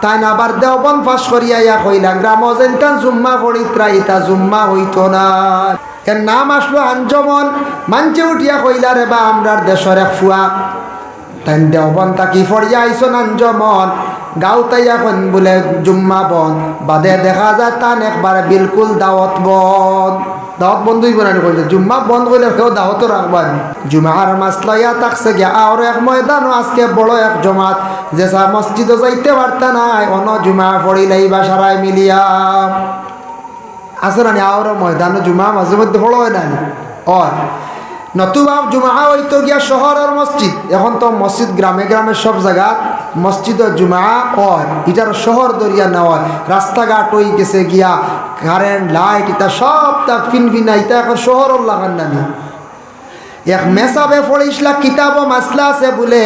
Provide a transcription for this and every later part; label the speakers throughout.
Speaker 1: তাই না আবার দেওবন ফাঁস করিয়া ইয়া কইলা গ্রাম যেনটান জুম্মা পড়িত্রা ইতা জুম্মা হইতো না। এর নাম আসলো আঞ্জমন। মানছে উঠিয়া কইলা রে বা আমরার দেশের এক ফুয়া তাই দেওবন তাকি ফরিয়া আইসন আঞ্জমন গাঁও তাই এখন বলে জুম্মা বন বাদে দেখা যায় তান একবার বিলকুল দাওয়াত বন্ধ। দাওয়াত বন্ধই বানানি করছে জুম্মা বন্ধ করলে কেউ দাওয়াতও রাখবেন। জুমার মাসলাইয়া থাকছে গিয়া আর এক ময়দানও আজকে বড় এক জমাত যে মসজিদও যাইতে পারতা নাই অন জুমা পড়িলেই বা সারাই মিলিয়া আছে না আর ময়দানও জুমা মাঝে মধ্যে বড় হয় না নতুবা জুমা হইতো গিয়া শহরের মসজিদ। এখন তো মসজিদ গ্রামে গ্রামে সব জায়গা মসজিদ জুমা হয় এটার শহর দরিয়া না হয়। রাস্তাঘাট হয়ে গেছে গিয়া কারেন্ট লাইট এটা সব তা ফিনফিনা এটা এখন শহরও লাগান নানি। এক মেসাবে পড়িসলা কিতাব মাসলা আছে বলে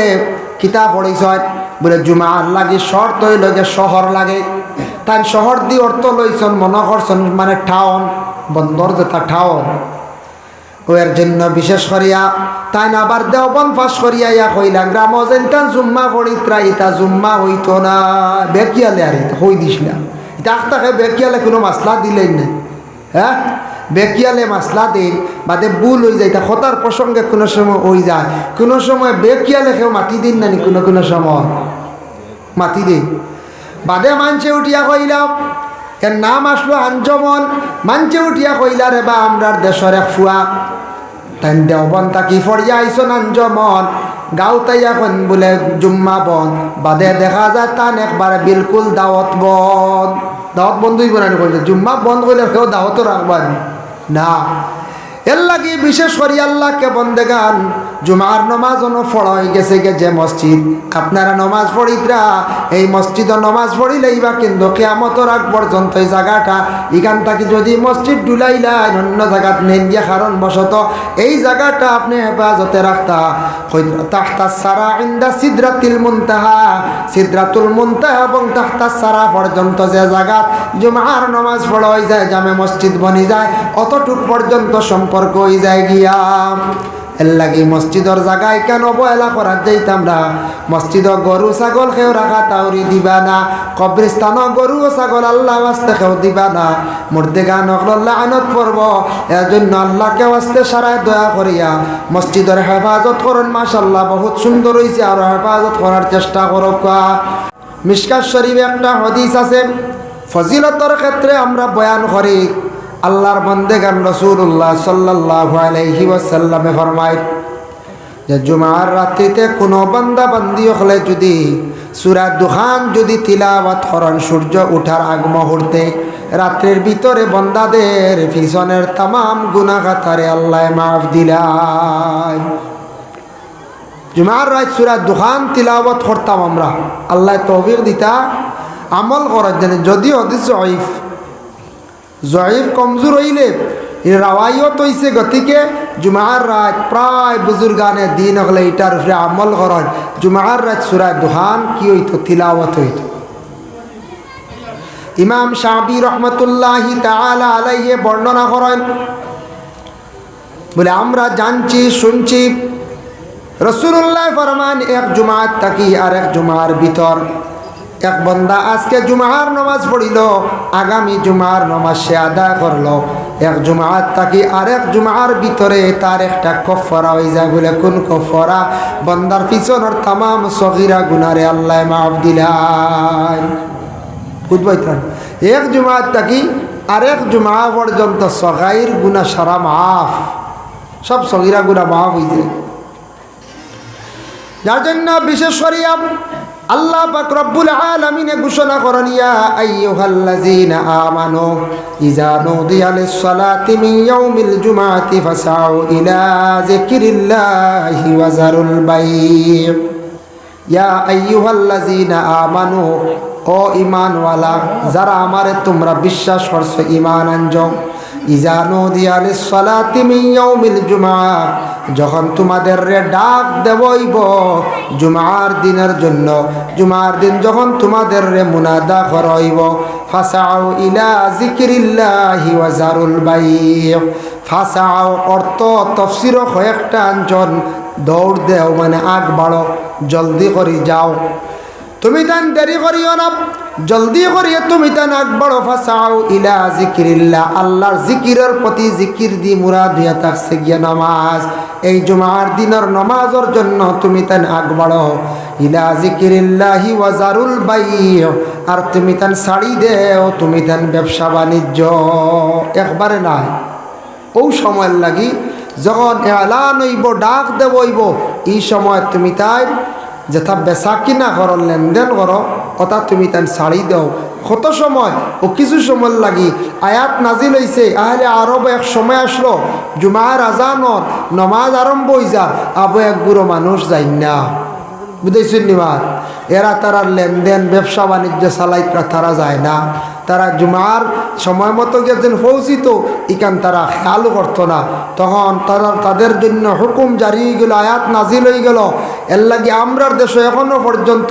Speaker 1: কিতাব পড়িস বলে জুমা লাগে শর্ত হইল যে শহর লাগে তাই শহর দিয়ে অর্থ লইছন মনে করছেন মানে টাউন বন্দর যেটা টাউন ওর জন্য বিশেষ করিয়া তাই না আবার দেওবন ফাঁস করিয়া ইয়া কইলা গ্রাম যেনটান জুম্মা পড়িত্রা ইতা জুম্মা হইতো না। বেকিয়ালে আর এটা হই দিসলাম এটা আখতাকে বেকিয়ালে কোনো মাসলা দিলেই না। হ্যাঁ বেকিয়ালে মাসলা দিন বাদে ভুল হয়ে যায় তা কথার প্রসঙ্গে কোনো সময় হয়ে যায় কোনো সময় বেকিয়ালে কেউ মাটি দিন নানি কোনো সময় মাটি দিন বাদে মানছে উঠিয়া কইলাম এর নাম আসলো আঞ্জমন। মানছে উঠিয়া কইলা রে বা আমরার দেশের এক ফুয়া তাই দেওবন তাকি ফরিয়া আইসন আঞ্জমন গাঁও তাই এখন বলে জুম্মা বন বাদে দেখা যায় তান একবার বিলকুল দাওয়াত বন্ধ। দাওয়াত বন্ধই বানানি করছে জুম্মা বন্ধ করলে কেউ দাওয়াতও রাখবেন না। এর লাগি বিশেষ করি আল্লাহকে বন্দেগান জুমার নমাজ পড়া হয়ে গেছে যে মসজিদ আপনারা নমাজ পড়িতরা এই মসজিদ নমাজ পড়িলেই বা কিন্তু কিয়ামতের আগ পর্যন্ত এই জায়গাটা এখান থেকে যদি মসজিদ ডুলাইলাই অন্য জায়গাত নেন গিয়া কারণ বশত এই জায়গাটা আপনি হেফাজতে রাখতা তাহতা সারা ইন্দা সিদরাতুল মুনতাহা সিদরাতুল মুনতাহা এবং তাহতা সারা পর্যন্ত যে জায়গা জুমার নমাজ পড়া হয়ে যায় জামে মসজিদ বনি যায় অতটুক পর্যন্ত সম্পর্ক হয়ে যায় গিয়া। এর লাগে মসজিদর জায়গায় কেন অবহেলা করার যাইতাম না। মসজিদ গরু ছাগল খেয়েও রাখা তাওরি দিবা না। কবরস্থান গরু ও ছাগল আল্লাহ ওয়াস্তে খেয়েও দিবা না। মুর্দে গান অকল্লা আনত পড়ব এর জন্য আল্লাহকে ওয়াস্তে সারায় দয়া করিয়া মসজিদের হেফাজত করুন। মাশাআল্লাহ বহুত সুন্দর হয়েছে আর হেফাজত করার চেষ্টা করক। মিশকাত শরীফে একটা হাদিস আছে ফজিলতের ক্ষেত্রে আমরা বয়ান করি। আল্লাহর বন্দেগান রাসূলুল্লাহ সাল্লাল্লাহু আলাইহি ওয়াসাল্লামে ফরমায় যে জুমার রাত্রিতে কোনো বান্দা বান্দি হলে যদি সূরা দুখান যদি তিলাওয়াত করেন সূর্য ওঠার আগ মুহূর্তে রাত্রির ভিতরে বান্দাদের পিছনের तमाम গুনাহ খাতারে আল্লাহ মাফ দিলায়। জুমার রাত সূরা দুখান তিলাওয়াত করতাম আমরা আল্লাহ তৌফিক দিতা আমল করার জন্য। যদিও হাদিস জয়ীফ কমজোর হইলে রাওয়ায়ত হইছে গতিকে জুমার রাত প্রায় বুজুর্গানে দিন হলে এটার উপরে আমল করেন। জুমার রাত সূরা দুখান কি হইতো তিলাওয়াত হইতো। ইমাম শাফি রহমতুল্লাহি তাআলা আলাইহি বর্ণনা করেন বলে আমরা জানছি শুনছি রাসূলুল্লাহ ফরমান এক জুমাত তাকি আর এক জুমার ভিতর এক বন্দা আজকে জুমার নামাজ পড়িল আগামী জুমার নামাজ সে আদায় করলো এক জুমাত তাকি আরেক জুমার ভিতরে তার একটা কফারা হয়ে যায় বলে কোন কফারা বন্দার পিছনের तमाम সগীরা গুনারে আল্লাহ মাফ দিলেন। বুঝবাইতেন এক জুমাত তাকি আরেক জুমা পর্যন্ত সগাইর গুনাহ সারা মাফ সব সগীরা গুনাহ মাফ হয়ে যায়। যার জন্য বিশেষ করিয়া আল্লাহ পাক রব্বুল আলামিন ঘোষণা করেন ইয়া আইয়ুহাল্লাযীনা আমানু ইযা নুদিয়া লিস-সালাতি মিন ইয়াউমিল জুমআতি ফাসাউ ইলা যিকরিল্লাহি ওয়া যারুল বাই'। ইয়া আইয়ুহাল্লাযীনা আমানু ও ঈমানওয়ালা যারা আমারে তোমরা বিশ্বাস করছো ঈমান আনছো ইযা নুদিয়া লিস-সালাতি মিন ইয়াউমিল জুমআ যখন তোমাদের ডাক দেবইব জুমার দিনের জন্য জুমার দিন যখন তোমাদের মুনাদা করইব ফাসাউ ইলা যিকরিল্লাহি ওয়া যারুল বাই'। ফাসাউ অর্থ তাফসীর কয়েকটা আনজন দৌড় দেও মানে আগ বাড়ো জলদি করে যাও তুমি তান দেরি করিও না জলদি করিয়া তুমি তান আকবড় ফাসাও ইলা জিকিরিল্লাহ, আল্লাহর জিকিরের প্রতি জিকির দি মুরাদ হইয়া থাকছে গিয়া নামাজ। এই জুমার দিনের নামাজের জন্য তুমি তান আকবড় ইলা জিকিরিল্লাহি ওয়া জারুল বাই', আর তুমি তান ছাড়ি দেও তুমি তান ব্যবসা বাণিজ্য। একবারে নাই, ও সময় লাগি যখন এলান হইব ডাক দেব হইব, এই সময় তুমি তাই যেথা বেচা কিনা করো লেনদেন করো কথা তুমি তাই ছাড়ি দাও। কত সময় ও কিছু সময় লাগি আয়াত নাজিল হইছে, আহলে আরব এক সময় আসলো জুমার আজানর নমাজ আরম্ভ হয়ে যার আবু এক বুড়ো মানুষ যাই না, বুঝেছেন নিবার এরা তারা লেনদেন ব্যবসা বাণিজ্য চালাইতে তারা যায় না। তারা জুমার সময় মতো গিয়ে পৌঁছিত ইকান তারা খেয়ালও করতো না। তখন তারা তাদের জন্য হুকুম জারি হয়ে গেল, আয়াত নাজিল হয়ে গেল। এর লাগে আমরার দেশে এখনও পর্যন্ত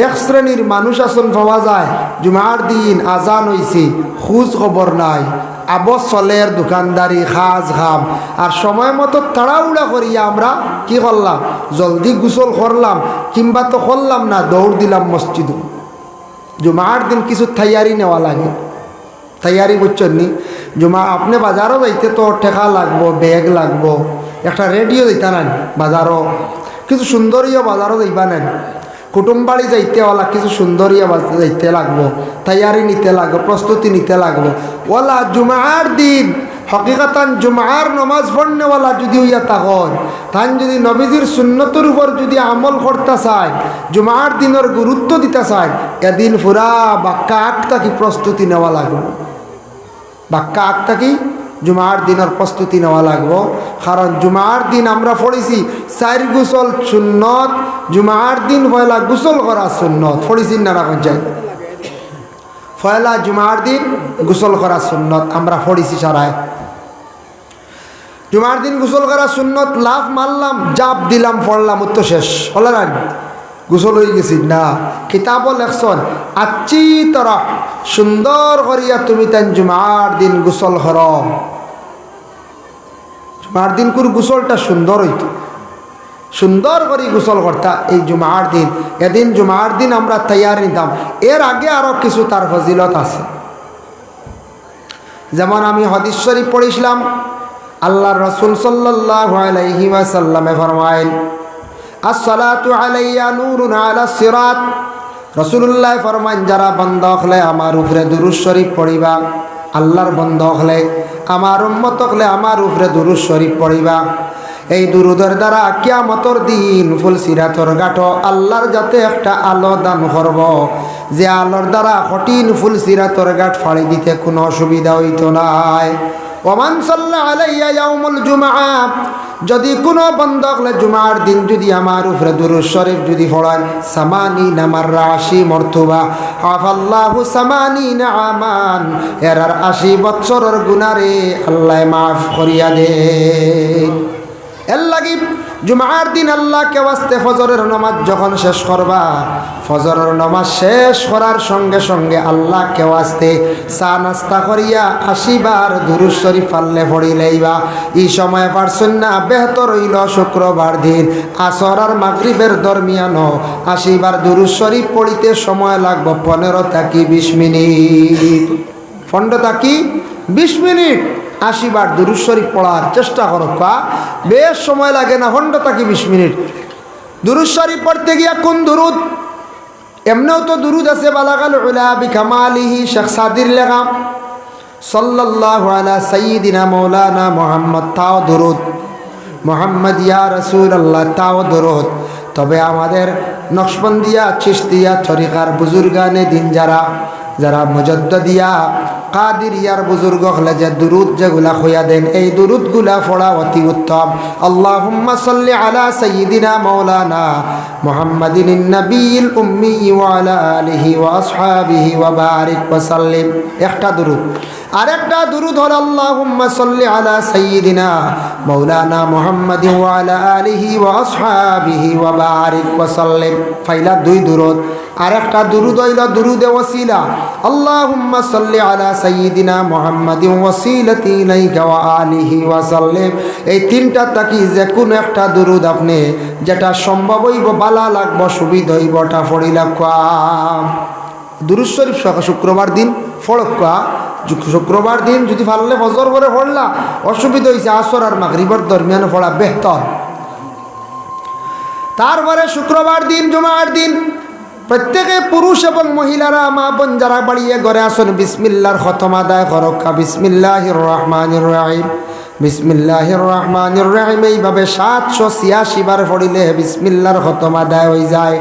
Speaker 1: এক শ্রেণীর মানুষ আসন পাওয়া যায়, জুমার দিন আজান হইছে খোঁজ খবর নাই, আবস চলের দোকানদারি খাজ খাম, আর সময় মতো তাড়াহুড়া করিয়া আমরা কি করলাম, জলদি গোসল করলাম কিংবা তো করলাম না, দৌড় দিলাম মসজিদে। জুমার দিন কিছু তৈয়ারি নেওয়া লাগে, তৈয়ারি বুঝছেন নি? জুমা আপনি বাজারও যাইতে তো ঠেকা লাগবো, ব্যাগ লাগবো, একটা রেডিও দিতে নেন বাজারও, কিছু সুন্দরীয় বাজারও যাইবা নেন, কুটুমবাড়ি যাইতে ওলা কিছু সুন্দরীয় যাইতে লাগবো, তৈয়ারি নিতে লাগবো, প্রস্তুতি নিতে লাগবো। ওলা জুমার দিন হকিকতান জুমার নমাজ পড়নেওয়ালা যদি হইয়া তখন তান যদি নবীজির সুন্নতের উপর যদি আমল করতে চায়, জুমার দিনের গুরুত্ব দিতে চায়, এদিন পুরা বাক্কা আটটা কি প্রস্তুতি নেওয়া লাগবে, বাক্কা আটটা কি জুমার দিনের প্রস্তুতি নেওয়া লাগবো। কারণ জুমার দিন আমরা পড়েছি 4 গোসল সুন্নত, জুমার দিন পয়লা গোসল করা সুন্নত, পড়েছি না রাখুন চাই পয়লা জুমার দিন গোসল করা সুন্নত আমরা পড়েছি সারায়। জুমার দিন গোসল করা সুন্নত, লাভ মারলাম জাপ দিলাম পড়লাম উত্তর শেষ হলে না, গোসল হয়ে গেছি না। কিতাবও লেখছন আচ্ছি তরা সুন্দর করিয়া তুমি তাই জুমার দিন গোসল কর, জুমার দিন কোন গোসলটা সুন্দর হইত, সুন্দর করে গোসল করতা এই জুমার দিন। এদিন জুমার দিন আমরা তৈয়ার নিতাম। এর আগে আরো কিছু তার ফজিলত আছে, যেমন আমি হাদিস শরীফ পড়েছিলাম, আল্লাহ রাসূল সাল্লাল্লাহু আলাইহি ওয়াসাল্লামে ফরমায়েন আসসালাতু আলাইয়া নূরুন আলাস সিরাত, রাসূলুল্লাহ ফরমায়েন যারা বান্দা হলে আমার উপরে দুরূদ শরীফ পড়িবা, আল্লাহর বান্দা হলে আমার উম্মত হলে আমার উপরে দুরূদ শরীফ পড়িবা, এই দুরুদের দ্বারা কিয়ামতের দিন ফুল সিরাতর গাঠো আল্লাহর যাতে একটা আলো দান করব, যে আলোর দ্বারা কঠিন ফুল সিরাতর গাঠ ফাড়ি দিতে কোনো অসুবিধা হইতো নাই। ওমান সাল্লা আলাইয়া ইয়াউমুল জুমআ, যদি কোনো বান্দা হলে জুমার দিন যদি আমার উপরে দুরূদ শরীফ যদি পড়ান, সামানিনা মাররা 80 মর্তবা, আফাল্লাহু সামানিনা আমান, এর 80 বছরের গুনারে আল্লাহ মাফ করিয়া দেন। এর লাগি জুমার দিন আল্লাহকে ওয়াস্তে ফজরের নামাজ যখন শেষ করবা, ফজরের নামাজ শেষ করার সঙ্গে সঙ্গে আল্লাহকে ওয়াস্তে চা নাস্তা করিয়া 80 বার দুরূদ শরীফ পারলে পড়িলেইবা। এই সময় পারছেন না, বেহতর হইল শুক্রবার দিন আসর আর মাগরিবের দরমিয়ানো 80 বার দুরূদ শরীফ পড়িতে সময় লাগবে 15 থেকে 20 মিনিট, 15 থেকে 20 মিনিট 80 বার দুরূদ শরীফ পড়ার চেষ্টা করো, বেশ সময় লাগে না, 15 থেকে 20 মিনিট। দুরূদ শরীফ পড়তে গিয়া কোন দুরূদ, এমনিও তো দুরূদ আছে বালাগাল উলা বিকামালিহি, শেখ সাদির লেখা সাল্লাল্লাহু আলা সাইয়্যিদিনা মাওলানা মুহাম্মদ, তাও দুরূদ, মুহাম্মদ ইয়া রাসূলুল্লাহ, তাও দুরূদ। তবে আমাদের নকশবন্দিয়া চিশতিয়া তরিকার বুজুর্গানে দিন যারা যারা মুজাদ্দিদিয়া কাদিরিয়ার বুজুর্গ হলে যে দুরুদ যেগুলা খোয়া দেন, এই দুরুদগুলা পড়া অতি উত্তম। আল্লাহুম্মা সাল্লি আলা সাইয়্যিদিনা মাওলানা মুহাম্মাদিন নবিয়্যিল উম্মি ওয়া আলা আলিহি ওয়া আসহাবিহি ওয়া বারিক ওয়া সাল্লিম, একটা দুরুদ। আরেকটা দুরুদ হল আল্লাহুম্মা সাল্লি আলা সাইয়্যিদিনা মাওলানা মুহাম্মাদিন ওয়া আলা আলিহি ওয়া আসহাবিহি ওয়া বারিক ওয়া সাল্লিম, ফাইলা 2 দুরুদ। আরেকটা দুরুদ হইল দুরুদে ওয়াসিলা, আল্লাহুম্মা সাল্লি আলা সাইয়্যিদিনা মুহাম্মাদিন ওয়াসিলাতি ইলাইকা ওয়া আলিহি ওয়া সাল্লিম। এই 3টা থাকি যে কোনো একটা দুরুদ আপনি যেটা সম্ভব হইব, বালা লাগবো, সুবিধা হইব, ওটা পড়িলা। দুরূদ শরীফ শুক্রবার দিন ফড়কা, শুক্রবার দিন যদি পারলে ফজর করে পড়লা, অসুবিধা হয়েছে আসর আর মাগরিবের দরমিয়ানে পড়া বেহতর। তারপরে শুক্রবার দিন জুমার দিন প্রত্যেকে পুরুষ এবং মহিলারা মা বোন যারা বাড়িয়ে ঘরে আসুন, বিসমিল্লাহর খতম আদায় করক্কা। বিসমিল্লাহির রহমানির রহিম, বিসমিল্লাহির রহমানির রহিম এইভাবে 786 বার পড়িলে বিসমিল্লাহর খতম আদায় হয়ে যায়।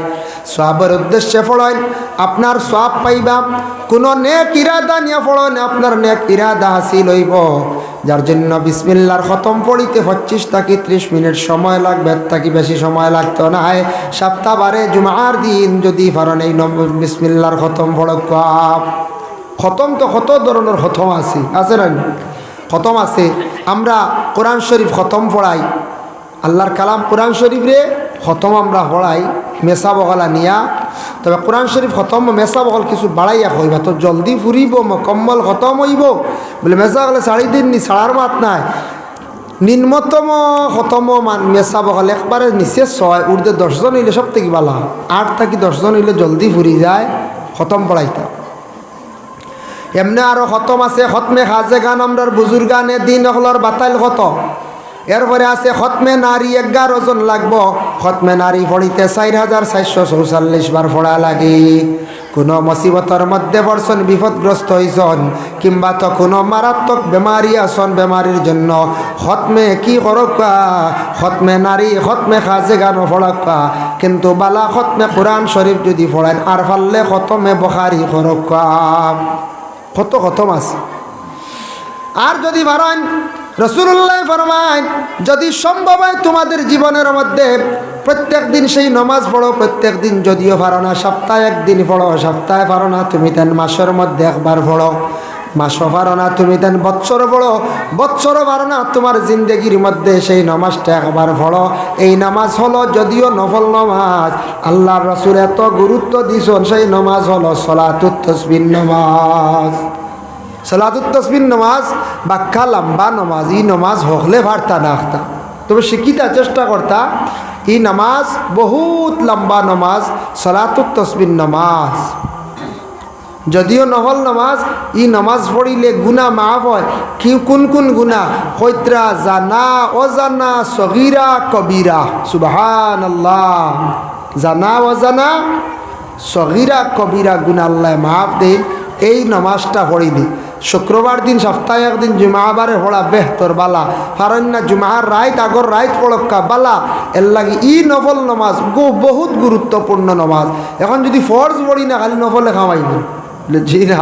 Speaker 1: সওয়াবের উদ্দেশ্যে পড়েন, আপনার সওয়াব পাইবা। কোনো নেক ইরাদা নিয়ে পড়েন, আপনার নেক ইরাদা হাসিল হইব। যার জন্য বিসমিল্লাহর খতম পড়িতে 25 থেকে 30 মিনিট সময় লাগবে, তাকে বেশি সময় লাগতো না। সপ্তাহবারে জুমার দিন যদি পারেন এই বিসমিল্লাহর খতম পড়া। খতম তো কত ধরনের খতম আছে না? খতম আছে। আমরা কোরআন শরীফ খতম পড়াই, আল্লাহর কালাম কোরআন শরীফ রে খতম আমরা পড়াই মেসা বগলা নিয়া। তবে কোরআন শরীফ খতম মেসা বগল কিছু বাড়াইয়া কইবা তো জলদি ফুরিব, মকম্মল খতম হইব বলে মেসা বগলে 3.5 দিন নি, ছাড়ার মাত নাই। নিম্নতম খতম মান মেসা বগল একবারে নিচে 6, উর্ধে 10 জন হইলে সব থেকে বালা। 8 থেকে 10 জন হইলে জলদি ফুরি যায় খতম পড়াইতা। এমনি আরও খতম আছে, খতমে খাজে গান আমরার বুজুর্গানে দিন হলর বাতাইল খতম। এরপরে আছে খতমে নারী 11 জন লাগবো। খতমে নারী পড়িতে 4444 বার পড়া লাগে। কোনো মুসিবতের মধ্যে পড়ছেন, বিপদগ্রস্ত হয়েছেন, কিংবা তো কোনো মারাত্মক বেমারি আছেন, বেমারির জন্য খতমে কি করকা, খতমে নারী খতমে খাজে গানও পড়কা। কিন্তু বালা খতমে কোরআন শরীফ যদি পড়েন আর পারলে খতমে বুখারী করকা। কত খতম আছে। আর যদি পারেন রাসূলুল্লাহ ফরমায় যদি সম্ভব হয় তোমাদের জীবনের মধ্যে প্রত্যেক দিন সেই নামাজ পড়ো। প্রত্যেক দিন যদিও পারো না, সপ্তাহে 1 দিন পড়ো। সপ্তাহে পারো না তুমি তেন মাসের মধ্যে 1 বার পড়ো। মাসও পারো না তুমি তেন বৎসর পড়ো। বৎসরও পারো না তোমার জিন্দগির মধ্যে সেই নামাজটা 1 বার পড়ো। এই নামাজ হলো যদিও নফল নামাজ, আল্লাহর রাসূল এত গুরুত্ব দিয়েছেন, সেই নামাজ হলো সলাতুত তাসবিহ নামাজ। সলাতুত তাসবিহ নামাজ বাক্কা লম্বা নামাজ। এই নামাজ হকলে পারতা না আখতা, তবে শিখিতা চেষ্টা করতা। এই নামাজ বহুত লম্বা নামাজ, সলাতুত তাসবিহ নামাজ। যদিও নহল নামাজ, ই নামাজ পড়িলে গুনাহ মাফ হয়। কি কোন কোন গুনাহ? কৈত্রা, জানা, অজানা, সগীরা, কবিরা। সুবহানাল্লাহ। জানা, অজানা, সগীরা, কবিরা গুনাহ আল্লাহ মাফ দেন এই নামাজটা পড়িলি। শুক্রবার দিন সপ্তাহে 1 দিন জুমাবারে পড়া বেহতর বালা। কারণ না জুমার রাত আগর রাত পড়কা বালা। এর লাগে ই নফল নামাজ বহুত গুরুত্বপূর্ণ নামাজ। এখন যদি ফরজ পড়ি না খালি নফলে খাওয়াইব, জি না,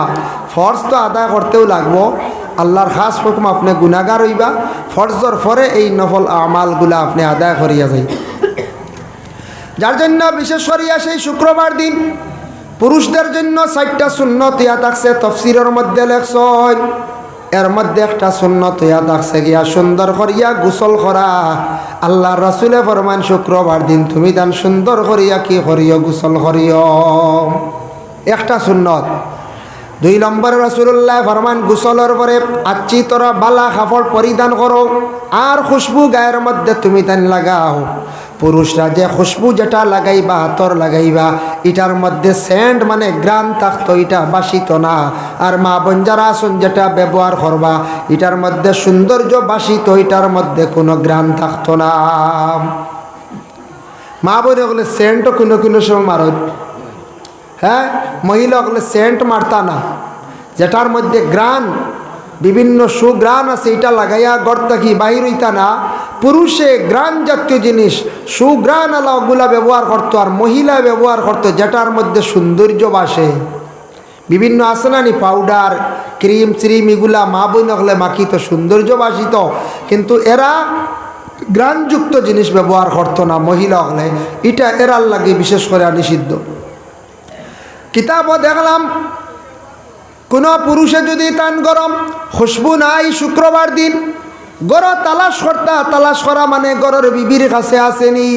Speaker 1: ফরজ তো আদায় করতেও লাগবো। আল্লাহর খাস হুকুম আপনি গুনাহগার হইবা, ফরজর পরে এই নফল আমালগুলা আপনি আদায় করিয়া যাই। যার জন্য বিশেষ করিয়া সেই শুক্রবার দিন পুরুষদের জন্য 4টা সুন্নত ইয়া থাকছে, তফসিরের মধ্যে লেখছেন। এর মধ্যে একটা সুন্নত ইয়া থাকছে গিয়া সুন্দর করিয়া গোসল করা। আল্লাহর রাসূলে ফরমান শুক্রবার দিন তুমি দান সুন্দর করিয়া কি করিও, গোসল করিও। একটা সুন্নত। 2 নম্বরে রাসূলুল্লাহ ফরমান গোসলের পরে আচ্ছি তোরা বালা কাপড় পরিধান করো আর খুশবু গায়ের মধ্যে তুমি তান লাগাও। পুরুষরা যে খুশবু যেটা লাগাইবা, আতর লাগাইবা, এটার মধ্যে সেন্ট মানে গ্রান থাকতো, এটা বাসিত না। আর মা বোন যারা আসুন যেটা ব্যবহার করবা, এটার মধ্যে সৌন্দর্য বাসিত, এটার মধ্যে কোনো গ্রান থাকতো না। মা বোন ওগুলো সেন্টও কোনো কোনো সময় মারত, হ্যাঁ, মহিলা ওগুলো সেন্ট মারতা না। যেটার মধ্যে গ্রান বিভিন্ন সুগ্রান আছে, এটা লাগাইয়া গড় থাকি বাহির হইতা না। পুরুষে গ্রান জাতীয় জিনিস সুগ্রান আলাগুলা ব্যবহার করতো, আর মহিলা ব্যবহার করতো যেটার মধ্যে সৌন্দর্য বাসে। বিভিন্ন আসনানি পাউডার, ক্রিম শ্রিম এগুলা মা বোন হলে মাখিত, সৌন্দর্য বাসিত, কিন্তু এরা গ্রানযুক্ত জিনিস ব্যবহার করতো না মহিলা হলে। এটা এরার লাগে বিশেষ করে নিষিদ্ধ। কিতাবও দেখলাম কোনো পুরুষে যদি তান গরম খুশবু নাই শুক্রবার দিন গড় তালাশ করতা, তালাশ করা মানে গড়ের বিবির কাছে আসেনি,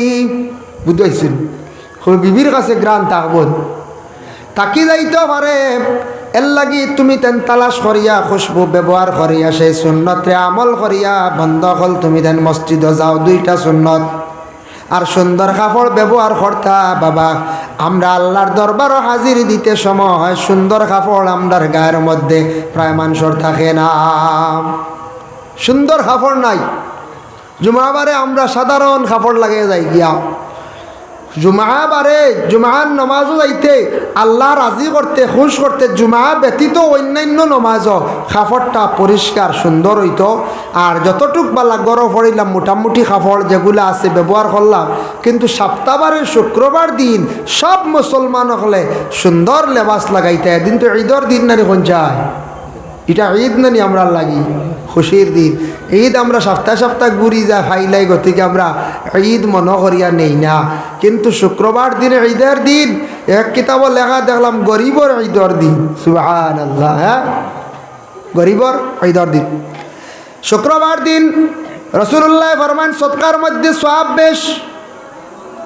Speaker 1: বুঝতেছেন? বিবির কাছে গ্রান থাকব, তাকি যাইতে পারে। এর লাগি তুমি তেন তালাশ করিয়া খুশবু ব্যবহার করিয়া সেই সুন্নতে আমল করিয়া বন্ধ হল তুমি তেন মসজিদে যাও। 2টা সুন্নত। আর সুন্দর কাপড় ব্যবহার করতা বাবা। আমরা আল্লাহর দরবারও হাজির দিতে সময় সুন্দর কাপড় আমরার গায়ের মধ্যে প্রায় মানুষের থাকে না, সুন্দর কাপড় নাই। জুমাবারে আমরা সাধারণ কাপড় লাগিয়ে যাই গিয়া, জুমাবারে জুমার নমাজও যাইতে আল্লাহ রাজি করতে খুশ করতে জুমা ব্যতীত অন্যান্য নমাজও কাপড়টা পরিষ্কার সুন্দর হইতো। আর যতটুক বালা গরম পড়িলাম মোটামুটি কাপড় যেগুলো আছে ব্যবহার করলাম, কিন্তু সপ্তাহবারের শুক্রবার দিন সব মুসলমান হলে সুন্দর লেবাস লাগাইতে। এদিন তো ঈদের দিন না কোন চায়, এটা ঈদ নানি আমরা লাগি খুশির দিন। ঈদ আমরা সপ্তাহে সপ্তাহে ঘুরি যায় ফাইলাই, গতিকে আমরা ঈদ মনে করিয়া নেই না। কিন্তু শুক্রবার দিনে ঈদের দিন এক কিতাব লেখা দেখলাম গরিবর ঈদের দিন। সুবহানাল্লাহ, হ্যাঁ গরিবর ঈদের দিন শুক্রবার দিন। রাসূলুল্লাহ ফরমান সদকার মধ্যে সওয়াব বেশ।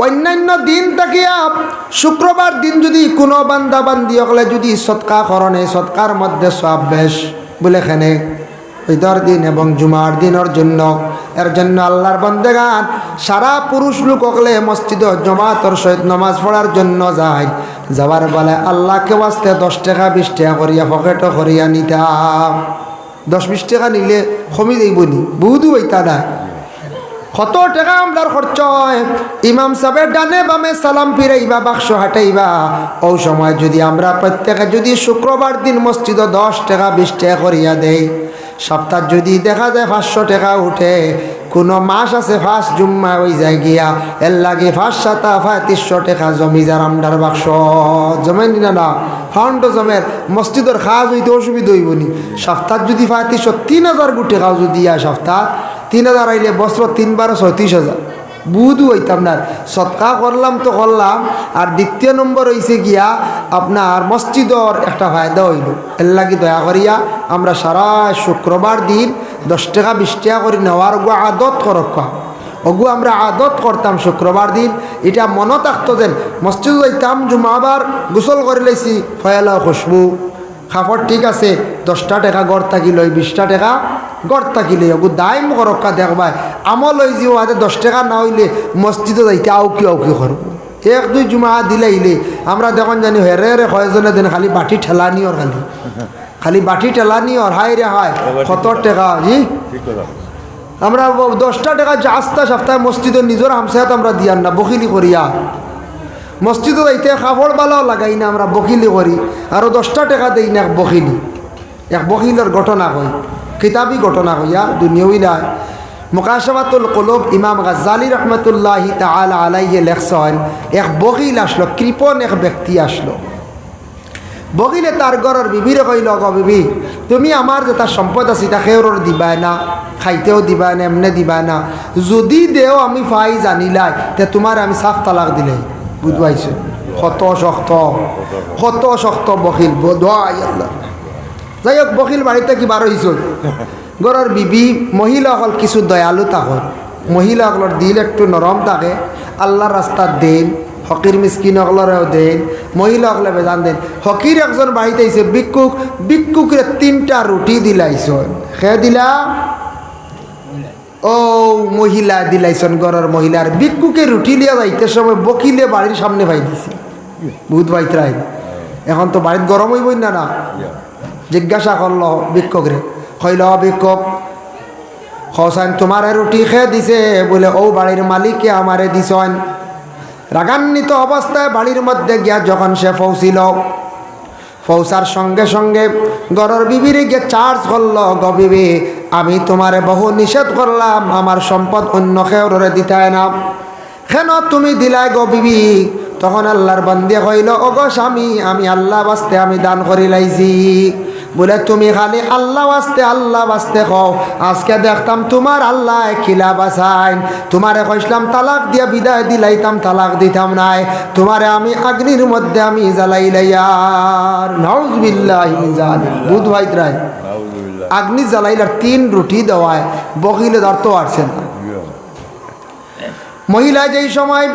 Speaker 1: অন্যান্য দিন তাকিয়া শুক্রবার দিন যদি কোনো বান্দা বান্দি হলে যদি সদকা করণে সদকার মধ্যে সওয়াব বেশ বলে এখানে ঈদের দিন এবং জুমার দিনের জন্য। এর জন্য আল্লাহর বান্দাগান সারা পুরুষ লোক হলে মসজিদে জমাতর সহিত নামাজ পড়ার জন্য যায়। যাবার বেলায় আল্লাহকে বাঁচতে 10 টাকা 20 টাকা করিয়া পকেটও করিয়া নিতাম। 10-20 টাকা নিলে কমি যাইবনি, বহুদু হইতা না। কত টাকা আমরা খরচ হয়। ইমাম সাহেবের ডানে বামে সালাম ফিরাইবা, বাক্স হাঁটাইবা। ও সময় যদি আমরা প্রত্যেকে যদি শুক্রবার দিন মসজিদে 10 টাকা 20 টাকা করিয়া দেই, সপ্তাহ যদি দেখা যায় 500 টাকা উঠে। কোনো মাস আছে ফার্স্ট জুম্মা ওই যায় গিয়া এর লাগে 5-7-300 টাকা জমি যার আমদার বাক্স জমে নিনা না ফাউন্ড জমের মসজিদের খাজ হইতে অসুবিধা হইবনি। সপ্তাহ যদি 3,000 গুটে খাও যদি সপ্তাহ 3,000 আইলে বছর 3 × 36,000 বুধ হইতাম না। সৎকা করলাম তো করলাম। আর দ্বিতীয় নম্বর হইছে গিয়া আপনার মসজিদর একটা ফায়দা হইল। এর লাগি দয়া করিয়া আমরা সারা শুক্রবার দিন 10 টাকা 20 টাকা করে নেওয়ার গো আদত করক্কা ওগু আমরা আদত করতাম শুক্রবার দিন। এটা মনে থাকতো যেন মসজিদ যাইতাম জুমাবার গোসল করে লাইছি ফয়লা খুশবু কাপড় ঠিক আছে 10টা টাকা গড় থাকিল 20টা টাকা গড় থাকিলে ওগু দায়ম করক্কা দেখবাই আমল হয়ে যে আদে 10 টাকা না হইলে মসজিদে যাইতে আউকি করব। 1-2 জুমা দিলাইলে আমরা দেখুন জানি হেরে হেরে কয়েকজনে দেন খালি বাটি ঠেলানি ওর খালি বাটি ঠেলানি ওর হাই রে হায় কত টাকা জি আমরা 10টা টাকা আস্তা সপ্তাহে মসজিদে নিজের হামসায়াত আমরা দিয়ার না বকিলি করিয়া মসজিদে যাইতে কাপড় বালাও লাগাই না আমরা বকিলি করি। আরও 10টা টাকা দেই না এক বকিলের ঘটনা কই কিতাবি ঘটনা কইয়া দুনিয়াই নাই। মুকাশাফাতুল কুলুব ইমাম গাজ্জালি রহমতুল্লাহি তাআলা আলাইহি লেখছেন এক বকিল আসলো, কৃপণ এক ব্যক্তি আসলো। বকিলে তার ঘরের বিবিরে কইল, গো বিবি তুমি আমার যেটা সম্পদ আছে তা খেউর দিবাই না, খাইতেও দিবাই না, এমনি দিবাই না। যদি দেও আমি ফাই জানিলাই তে তোমার আমি সাফ তালাক দিলাই। বুঝবাইছে কত শক্ত বকিল দোয়াই আল্লাহ। যাই হোক বকিল বাড়িতে কি বার হইছ ঘরের বিবি মহিলা হল কিছু দয়ালু থাকল, মহিলা হলর দিল একটু নরম থাকে। আল্লাহর রাস্তার দেন ফকির মিসকিন হকলরেও দেন, মহিলা হকলে বেজান দেন। ফকির একজন বাড়িতে আইসে ভিক্ষুকরে 3টা রুটি দিলাইছ। সে দিলা ও মহিলা দিলাইছন ঘরের মহিলার ভিক্ষুকে রুটি লিয়া যাইতে সময় বকিলে বাড়ির সামনে পাই দিছি। বহুত বাইতরাই এখন তো বাড়িতে গরম হইবই না না। জিজ্ঞাসা করল ভিক্ষুকরে, কইল ভিক্ষুক হসান তোমার রুটি খেয়ে দিছে বলে ও বাড়ির মালিককে আমারে দিছেন। রাগান্বিত অবস্থায় বাড়ির মধ্যে গিয়া যখন সে পৌঁছিল, পৌঁছার সঙ্গে সঙ্গে ঘরের বিবিরে গিয়ে চার্জ করল, গো বিবি আমি তোমারে বহু নিষেধ করলাম আমার সম্পদ অন্য কেউরে দিতায় না, কেন তুমি দিলাই গো বিবি? তখন আল্লাহর বান্দে কইল, ও গো স্বামী আমি আল্লাহ বাস্তে আমি দান করি লাইছি। বলে তুমি খালি আল্লাহ বাস্তে কও, আজকে দেখতাম তোমার আল্লাহ খিলা বাসাইন। তোমারে কইসলাম তালাক দিয়া বিদায় দিলাইতাম, তালাক দিতাম নাই। তোমারে আমি আগ্নির মধ্যে আমি জ্বালাইলাইয়ার। নাউজুবিল্লাহি মিন জালিক। বুধ ভাইতরাই আগ্নি জ্বালাইলার 3 রুটি দেওয়ায় বকিলে ধরতে পারছে না। মহিলা যেই সময়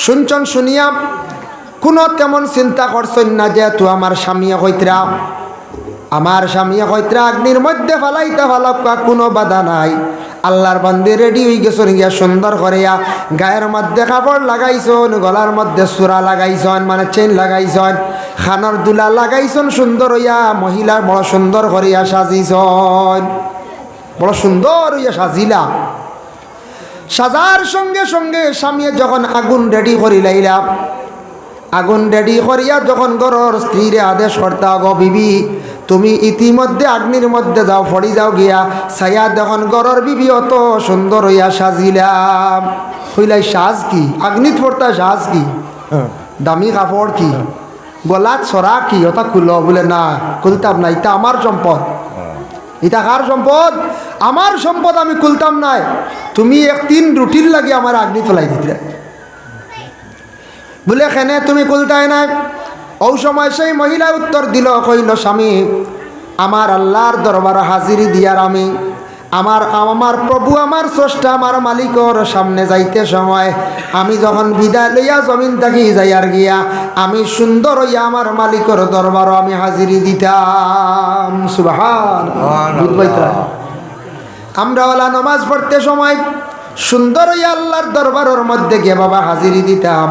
Speaker 1: শুনছন শুনিয়া কোনো তেমন চিন্তা করছেন না, যেহেতু আমার স্বামী হইতরা আগ্নির মধ্যে ফালাইতে ফালাক্কা কোনো বাধা নাই। আল্লাহর বান্দে রেডি হয়ে গেছেন গিয়া সুন্দর করিয়া গায়ের মধ্যে কাপড় লাগাইছন, গলার মধ্যে সুরা লাগাইছন মানে চেন লাগাইছন, খানোর দুলা লাগাইছন, সুন্দর হইয়া মহিলা বড় সুন্দর করিয়া সাজিছন, বড় সুন্দর হইয়া সাজিলা। সাজার সঙ্গে সঙ্গে স্বামী যখন আগুন রেডি করি লাইলাম, আগুন রেডি করিয়া যখন ঘরের স্ত্রীরে আদেশ করতে গো বিবি তুমি ইতিমধ্যে আগ্নির মধ্যে যাও, ফড়ি যাও গিয়া ছায়া যখন ঘরের বিবি অত সুন্দর হইয়া সাজিলাম। হইলাই সাজ কি? আগ্নিত পড়তা সাজ কি? দামি কাপড় কি? গলাত ছড়া কি? ওটা খুলো বলে না, খুলতাম না, এটা আমার সম্পদ। এটা কার সম্পদ? আমার সম্পদ, আমি খুলতাম নাই। তুমি 1-3 রুটির লাগে আমার আগ্নি তোলাই দিতে বলে খেনে তুমি খুলতাই নাই। ও সময় সেই মহিলা উত্তর দিল, কইল স্বামী আমার আল্লাহর দরবার হাজিরি দিয়ার আমি আমার প্রভু আমার স্রষ্টা আমার মালিকর সামনে যাইতে সময় আমি যখন বিদায় লইয়া জমিন থাকি যাইয়ার গিয়া আমি সুন্দর হইয়া আমার মালিকর দরবারও আমি হাজিরি দিতাম। সুবহানাল্লাহ। আমরা ওলা নামাজ পড়তে সময় সুন্দর হইয়া আল্লাহর দরবারের মধ্যে গিয়ে বাবা হাজিরি দিতাম।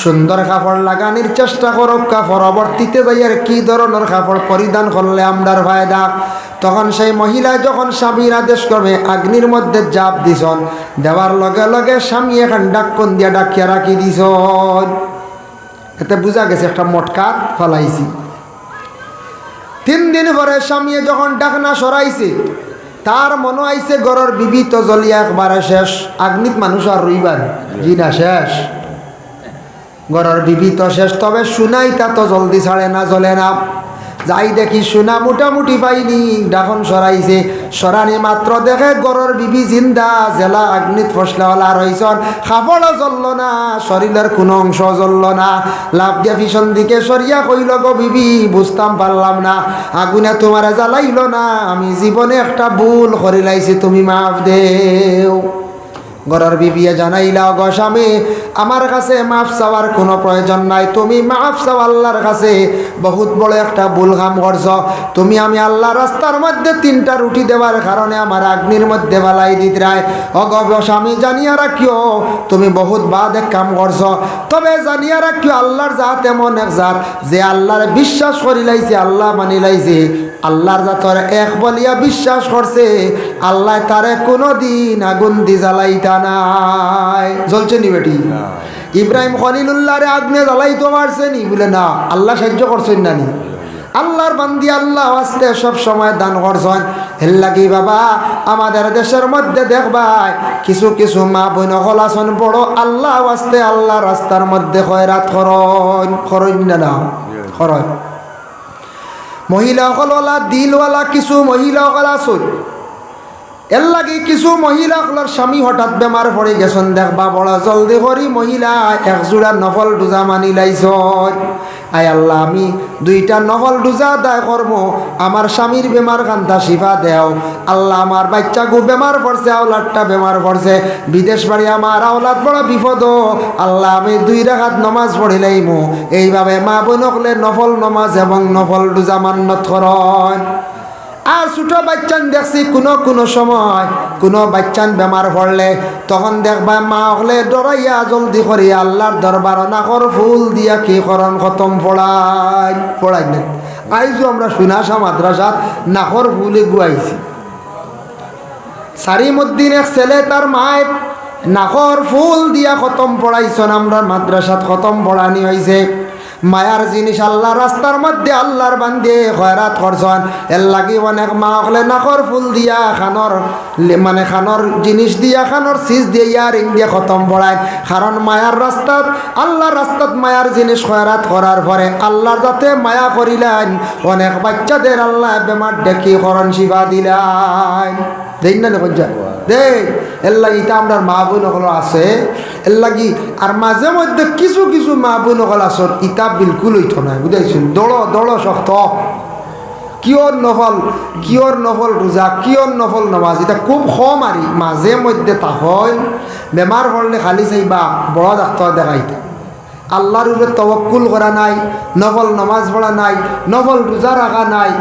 Speaker 1: সুন্দর কাপড় লাগানির চেষ্টা করো, পরবর্তীতে যাইয়ার কি ধরনের কাপড় পরিধান করলে আমরার ফায়দা। তখন সেই মহিলা যখন স্বামীর আদেশ করবে আগ্নির মধ্যে জাপ দিছন, দেওয়ার লগে লগে স্বামী এখন ডাক্কন দিয়া ডাকিয়া রাখি দিছন। এতে বোঝা গেছে একটা মটকাত ফলাইছি। 3 দিন পরে স্বামী যখন ডাকনা সরাইছে তার মনে আইছে ঘরের বিবি তো জ্বলিয়া একবারে শেষ, আগ্নিত মানুষ আর রইবার জি না, শেষ। ঘরের বিবি তো শেষ, তবে সোনাই তা তো জলদি ছাড়ে না, জ্বলে না। যাই দেখি সোনা মোটামুটি পাইনি, ডাখন সরাইছে, সরানি মাত্র দেখে ঘরের বিবি জিন্দা, জেলা আগ্নিত ফসলাওয়ালা রইছন, কাপড়ও জ্বলল না, শরীরের কোনো অংশ জ্বলল না। লাভ দিয়া পিছন দিকে সরিয়া কইল গো বিবি বুঝতাম পারলাম না, আগুনে তোমার জ্বালাইল না, আমি জীবনে একটা ভুল করিলাইছি, তুমি মাফ দেও। ঘরের বিবিয়ে জানাইলা গো স্বামী আমার কাছে মাফ চাওয়ার কোনো প্রয়োজন নাই, তুমি মাফ চাও আল্লাহর কাছে, বহুত বড় একটা ভুল কাম করছ তুমি। আমি আল্লাহ রাস্তার মধ্যে 3টা রুটি দেওয়ার কারণে আমার আগ্নির মধ্যে বালাই দিতরায়। অগো স্বামী জানিয়া রাখিও তুমি বহুত বাদ এক কাম করছ, তবে জানিয়া রাখিও আল্লাহর জাত এমন এক জাত যে আল্লাহর বিশ্বাস করিলাইছে, আল্লাহ মানিলাইছে, আল্লাহর জাতর এক বলিয়া বিশ্বাস করছে, আল্লাহ তারে কোনোদিন আগুন দি জ্বালাইতা নাই। জ্বলছে নি বেটি? ইব্রাহিম খলিলুল্লাহরে আগুনে জ্বালাইতে পারছে নি? বলে না, আল্লাহ সাহায্য করছেন না নি? আল্লাহর বান্দি আল্লাহ আস্তে সব সময় দান করছেন। এর লাগি বাবা আমাদের দেশের মধ্যে দেখবাই কিছু কিছু মা বোন হলাসন বড় আল্লাহ আস্তে আল্লাহ রাস্তার মধ্যে খয়রাত খরচ না খরচ। মহিলা হলওয়ালা দিলওয়ালা কিছু মহিলা হলা আসুন, এর লাগে কিছু মহিলা হলার স্বামী হঠাৎ বেমার পড়ে গেছেন, দেখবা বড় জলদি করি মহিলা 1 জোড়া নফল ডোজা মানি লাইছ। আয় আল্লাহ আমি 2টা নফল ডোজা আদায় করবো, আমার স্বামীর বেমার কান্তা শিফা দেও। আল্লাহ আমার বাচ্চা গু বেমার পড়ছে, আওলাদটা বেমার পড়ছে, বিদেশ বাড়ি আমার আওলাদ বড় বিপদ, আল্লাহ আমি 2 রাকাত নমাজ পড়িলাইমু। এইভাবে মা বোন হলে নফল নমাজ এবং নফল ডোজা মান্নত করেন। আর ছোট বাচ্চান দেখছি কোনো সময় কোনো বাচ্চান বেমার পড়লে তখন দেখবা মা হলে ডরাইয়া জলদি করি আল্লাহর দরবার নাকর ফুল দিয়া কি করন খতম পড়াই নেন। আইজো আমরা সুনাসা মাদ্রাসাত নাকর ফুলে গুয়াইছি। সারিমুদ্দিন এক ছেলে তার মায় নাকর ফুল দিয়া খতম পড়াইছন, আমরা মাদ্রাসাত খতম পড়ানি হয়েছে। মায়ার জিনিস আল্লাহ রাস্তার মধ্যে আল্লাহর বান্দে খয়রাত করছেন। এর লাগি অনেক মা হলে নাকর ফুল দিয়া খানর মানে খানর জিনিস দিয়া খানর সিজ দিয়ে ইয়ারিং দিয়ে খতম পড়ায়। কারণ মায়ার রাস্তাত আল্লাহর রাস্তাত মায়ার জিনিস খয়রাত করার পরে আল্লাহর যাতে মায়া করিলেন অনেক বাচ্চাদের আল্লাহ বেমার ডেকে করণ শিফা দিলেন। দেখ না দেখুন যায় দেখ এর লাগি এটা আমরা মা বোন হল আছে। এর লাগি আর মাঝে মধ্যে কিছু কিছু মা বোন হল আসত ইটা বিলকুল হইত নাই, বুঝাইছেন? দড় শক্ত কিয়র নফল রোজা কিয়র নফল নমাজ এটা খুব কম আর মাঝে মধ্যে তাহল বেমার পড়লে খালি চাইবা বড় ডাক্তার দেখাইতে। আল্লাহর উপরে তওয়াক্কুল করা নাই, নফল নমাজ পড়া নাই, নফল রোজা রাখা নাই,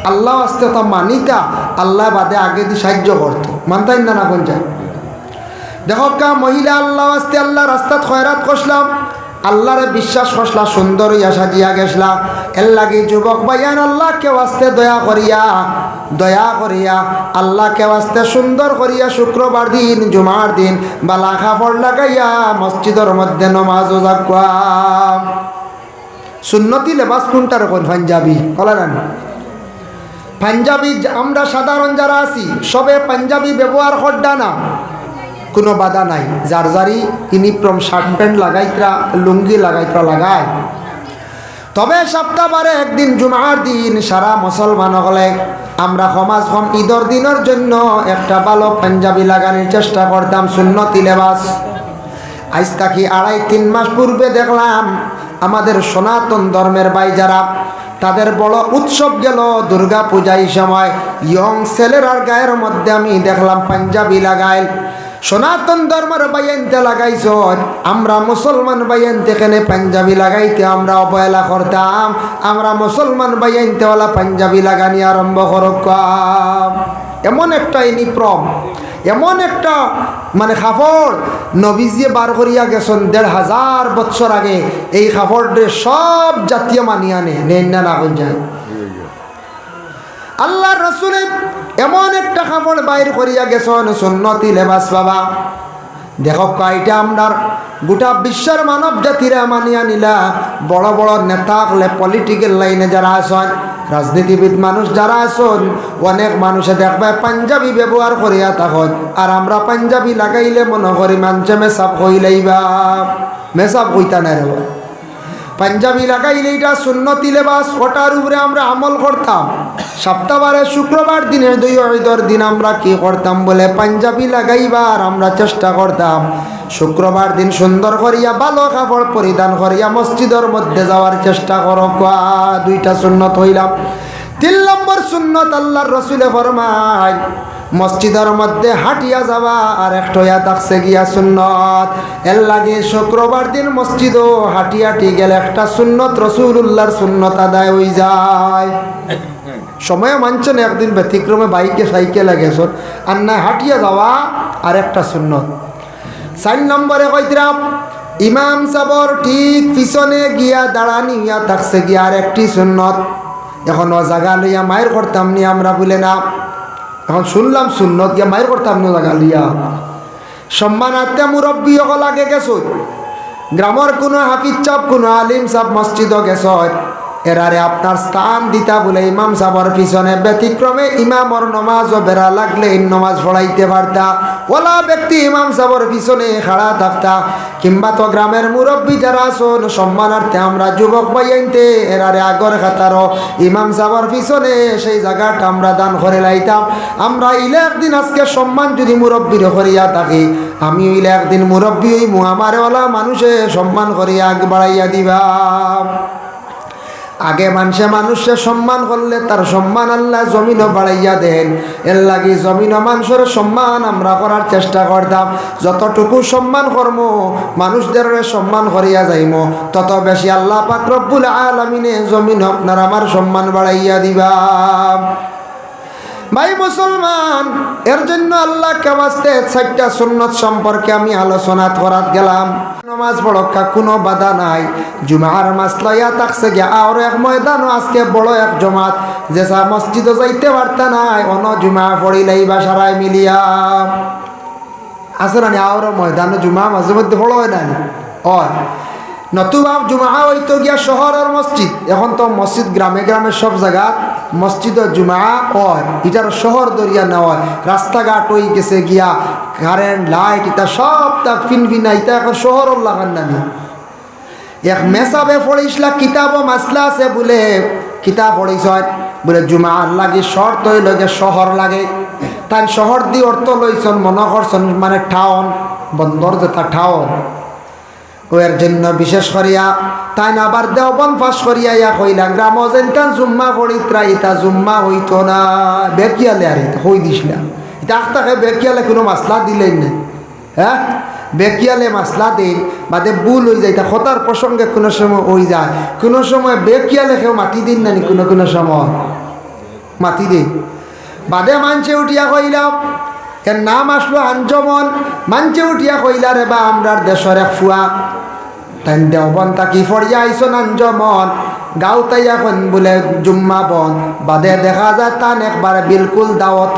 Speaker 1: আল্লাহ আসতে তো মানিতা, আল্লাহ বাদে আগে দিয়ে সাহায্য করতো, মানতাই না কোন যায়। দেখো কা মহিলা আল্লাহ আসতে আল্লাহ রাস্তাত খয়রাত করলাম, আল্লাহরে বিশ্বাস করলা, সুন্দর হইয়া সাজিয়া গেছলা। এর লাগি যুবক ভাইয়ান আল্লাহ কেউ আসতে দয়া করিয়া আল্লাহ কেউ আসতে সুন্দর করিয়া শুক্রবার দিন জুমার দিন বালা কাপড় লাগাইয়া মসজিদের মধ্যে নমাজ জাগা। সুন্নতি লেবাস কোনটার কোন পাঞ্জাবি বলেন? পাঞ্জাবি আমরা সাধারণ যারা আছি সবে পাঞ্জাবি ব্যবহার করডা না, কোনো বাধা নাই। যার যারি ইউনিফর্ম শার্ট প্যান্ট লাগাইতরা, লুঙ্গি লাগাইতরা লাগায়। তবে সপ্তাহবারে একদিন জুমার দিন সারা মুসলমান হলে আমরা সমাজ কম ঈদের দিনের জন্য একটা ভালো পাঞ্জাবি লাগানোর চেষ্টা করতাম, সুন্নতি লেবাস। আজ থাকি 2.5-3 মাস পূর্বে দেখলাম আমাদের সনাতন ধর্মের ভাই যারা, তাদের বড় উৎসব গেল দুর্গা পূজার সময়, ইয়ং ছেলেরার গায়ের মধ্যে আমি দেখলাম পাঞ্জাবি লাগাইল। সনাতন ধর্মের বাইনতে লাগাইছ, আমরা মুসলমান বাইনতে এখানে পাঞ্জাবি লাগাইতে আমরা অবহেলা করতাম। আমরা মুসলমান বাইনতেওয়ালা পাঞ্জাবি লাগানি আরম্ভ করতাম। এমন একটা ইউনিফর্ম, এমন একটা মানে কাপড় নবীজি বার করিয়া গেছেন 1500 বছর আগে। এই কাপড়ের সব জাতীয় মানিয়া নেন না কোন যায়। আল্লাহর রাসূলে এমন একটা কাপড় বাইর করিয়া গেছেন সুন্নতি লেবাস বাবা। দেখো কয়টা আমরার গোটা বিশ্বের মানব জাতিরা মানিয়া নিলা। বড় বড় নেতা হলে পলিটিক্যাল লাইনে যারা আছেন, রাজনীতিবিদ মানুষ যারা আছেন, অনেক মানুষে দেখবে পাঞ্জাবি ব্যবহার করিয়া তখন। আর আমরা পাঞ্জাবি লাগাইলে মনে করি মানুষে মেসাব হইলেইবা, মেসাব হইতা না রে। পাঞ্জাবি লাগাইলে এটা সুন্নতি লেবাস, ওটার উপরে আমরা আমল করতাম। সপ্তাহবারে শুক্রবার দিনের 2 ঈদের দিন আমরা কি করতাম বলে পাঞ্জাবি লাগাইবার আমরা চেষ্টা করতাম। শুক্রবার দিন সুন্দর করিয়া ভালো কাপড় পরিধান করিয়া মসজিদের মধ্যে যাওয়ার চেষ্টা করো। 2টা সুন্নত হইলাম। 3 নম্বর সুন্নত আল্লাহর রাসূলে ফরমায় মসজিদের মধ্যে হাঁটিয়া যাওয়া, আর একটা হইয়া থাকছে গিয়া সুন্নত। এর লাগে শুক্রবার দিন মসজিদও হাঁটি গেলে একটা সুন্নত রাসূলুল্লাহর সুন্নত আদায় হয়ে যায়। সময় মানছেন একদিন ব্যতিক্রমে বাইকে সাইকেলে গেছেন, আর না হাঁটিয়া যাওয়া আর একটা সুন্নত। 4 নম্বরে কইতরাম ইমাম সাবর ঠিক পিছনে গিয়া দাঁড়ানি হইয়া থাকছে গিয়া আর একটি সুন্নত। এখন ও জায়গা লইয়া মায়ের করতাম নি আমরা বলে না, এখন শুনলাম সুন্নত গিয়া মায়ের করতাম না জায়গা লিয়া। সম্মানার্থে মুরব্বী হল আগে গেছ, গ্রামের কোনো হাফিজ সাহেব কোনো আলিম সাহেব মসজিদও গেছ, এরারে আপনার স্থান দিতা বলে ইমাম সাহেবের পিছনে ব্যতিক্রমে ইমামর নমাজও বেড়া লাগলে নমাজ পড়াইতে পারতা। ওলা ব্যক্তি ইমাম সাহেবের পিছনে খাড়া থাকতা। কিংবা তো গ্রামের মুরব্বী যারা আসুন সম্মানার্থে আমরা যুবক বাইনতে এরারে আগর খাতারও ইমাম সাহেবের পিছনে সেই জায়গাটা আমরা দান করে লাইতাম। আমরা ইলে একদিন আজকে সম্মান যদি মুরব্বীর করিয়া থাকি, আমি ইলে একদিন মুরব্বী হই আমারে ওলা মানুষে সম্মান করিয়া আগ বাড়াইয়া দিবা। আগে মানুষে সম্মান করলে তার সম্মান আল্লাহ জমিনও বাড়াইয়া দেন। এর লাগি জমিন মানুষের সম্মান আমরা করার চেষ্টা করতাম। যতটুকু সম্মান কর্ম মানুষদের সম্মান করিয়া যাইম, তত বেশি আল্লাহ পাক রব্বুল আলামিনে জমিন আপনার আমার সম্মান বাড়াইয়া দিবা। ভাই মুসলমান, এর জন্য আল্লাহ কামাস্তে 4টা সুন্নত সম্পর্কে আমি আলোচনা করাত গেলাম। নামাজ পড়া কোনো বাধা নাই। জুমার মাসলাইয়া থাকছে গিয়া আর এক ময়দান আজকে বড় এক জমাত যেসা মসজিদে যাইতে পারতা নাই, অন জুমা পড়িলাই বা সারাই মিলিয়া আছে না। আর ময়দান জুমা মাঝে মধ্যে বড় হয় না নতুবা জুমা হইতো গিয়া শহরের মসজিদ। এখন তো মসজিদ গ্রামে গ্রামে সব জায়গা মসজিদ জুমা হয়, এটার শহর দরিয়া নেওয়া হয়। রাস্তাঘাট হয়ে গেছে গিয়া কারেন্ট লাইট এটা সব তা ফিনফিনা, এটা এখন শহরের লাগান নামি। এক মেসাবে পড়িসলা কিতাব মাসলা আছে বলে কিতাব পড়িস বলে জুমা লাগে শর্ত লগে শহর লাগে। তাই শহর দিয়ে অর্থ লইছন মনে করছেন মানে টাউন, বন্দর যেটা টাউন। ওর জন্য বিশেষ করিয়া তাই না আবার দেওবন ফাঁস করিয়া ইয়া কইলাম গ্রাম যেনটান জুম্মা পড়িত্রা ইতা জুম্মা হইতো না বেকিয়ালে আর হই দিছিলাম। এটা আখতাকে বেকিয়ালে কোনো মাসলা দিলেন না। হ্যাঁ, বেকিয়ালে মাসলা দিন বাদে ভুল হয়ে যায়, তা খতার প্রসঙ্গে কোনো সময় হয়ে যায়, কোনো সময় বেকিয়ালে কেউ মাটি দিন নানি কোনো কোনো সময়। মাতি দে বাদে মানছে উঠিয়া কইলাম এর নাম আসলো আঞ্জমন মানছে উঠিয়া কইলা রে বা আমরার দেশের এক ফুয়া তাই দেওবন তাকি ফরিয়া আইসন আঞ্জমন গাঁও তাই এখন বলে জুম্মা বন বাদে দেখা যায় তান একবারে বিলকুল দাওয়াত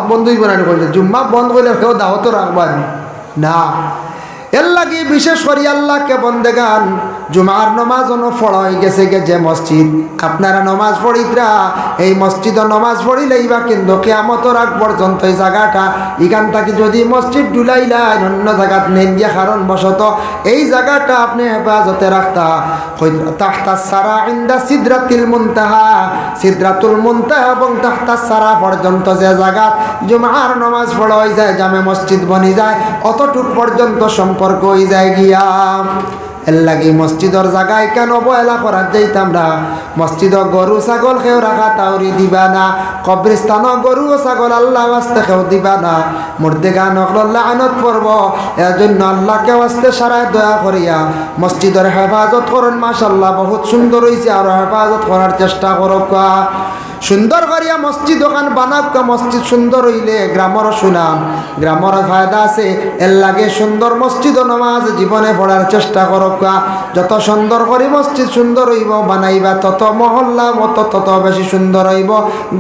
Speaker 1: বন্ধই বানানি করছে জুম্মা বন্ধ করলে কেউ দাওয়াতও রাখবেন না এর লাগে বিশেষ করে আল্লাহকে বন্দেগান জুমার নমাজ পড়া হয়ে গেছে যে মসজিদ আপনারা নমাজ পড়িতরা এই মসজিদে নমাজ পড়িলেই বা কিন্তু কিয়ামতের আগ পর্যন্ত এই জায়গাটা এখান থেকে যদি মসজিদ ডুলাইলাই অন্য জায়গাত নেন গিয়া কারণ বশত এই জায়গাটা আপনি হেফাজতে রাখতা তাহতা সারা ইন্দা সিদরাতুল মুনতাহা এবং তাহতা সারা পর্যন্ত যে জায়গাত জুমার নমাজ পড়া হয়ে যায় জামে মসজিদ বনি যায় অতটুক পর্যন্ত সম্পর্ক হয়ে যায় গিয়া এর লাগে মসজিদর জায়গায় কেন অবহেলা করার যাইতাম না মসজিদ গরু ছাগল খেও রাখা তাওরি দিবা না কবরিস্তান গরু ছাগল আল্লাহ ওয়াস্তে খেও দিবা না মুর্দেগান লানত পড়ব এর জন্য আল্লাহকে ওয়াস্তে সারায় দয়া করিয়া মসজিদের হেফাজত করুন মাশাআল্লাহ বহুত সুন্দর হয়েছে আর হেফাজত করার চেষ্টা করক সুন্দর করিয়া মসজিদ ওখান বানাক মসজিদ সুন্দর হইলে গ্রামর সুনাম গ্রামর ফায়দা আছে এর লাগে সুন্দর মসজিদ ও নামাজ জীবনে পড়ার চেষ্টা করক যত সুন্দর করে মসজিদ সুন্দর হইব বানাইবা তত মহল্লা মতো তত বেশি সুন্দর হইব